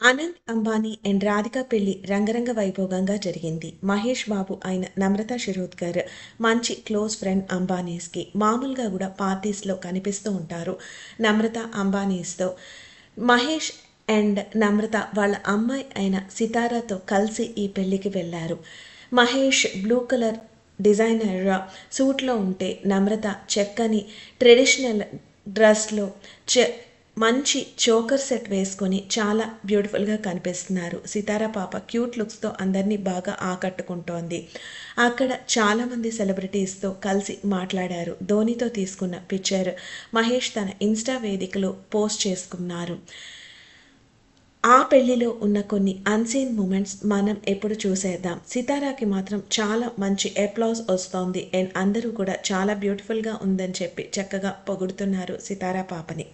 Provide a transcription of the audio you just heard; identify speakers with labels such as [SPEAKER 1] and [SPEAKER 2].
[SPEAKER 1] Anant Ambani and Radhika పెళ్లి రంగరంగ వైభోగంగా జరిగింది. మహేష్ బాబు అయిన నమ్రత శిరోద్కర్ మంచి క్లోజ్ ఫ్రెండ్ అంబానీస్కి. మామూలుగా కూడా పార్టీస్లో కనిపిస్తూ ఉంటారు నమ్రత అంబానీస్తో. మహేష్ అండ్ నమ్రత వాళ్ళ అమ్మాయి అయిన సితారాతో కలిసి ఈ పెళ్లికి వెళ్ళారు. మహేష్ బ్లూ కలర్ డిజైనర్ సూట్లో ఉంటే నమ్రత చక్కని ట్రెడిషనల్ డ్రెస్లో మంచి చోకర్ సెట్ వేసుకొని చాలా బ్యూటిఫుల్గా కనిపిస్తున్నారు. సితారా పాప క్యూట్ లుక్స్తో అందరినీ బాగా ఆకట్టుకుంటోంది. అక్కడ చాలామంది సెలబ్రిటీస్తో కలిసి మాట్లాడారు. ధోనితో తీసుకున్న పిక్చర్ మహేష్ తన ఇన్స్టా వేదికలో పోస్ట్ చేసుకున్నారు. ఆ పెళ్లిలో ఉన్న కొన్ని అన్సీన్ మూమెంట్స్ మనం ఎప్పుడు చూసేద్దాం. సితారాకి మాత్రం చాలా మంచి అప్లాజ్ వస్తోంది అండ్ అందరూ కూడా చాలా బ్యూటిఫుల్గా ఉందని చెప్పి చక్కగా పొగుడుతున్నారు సితారా పాపని.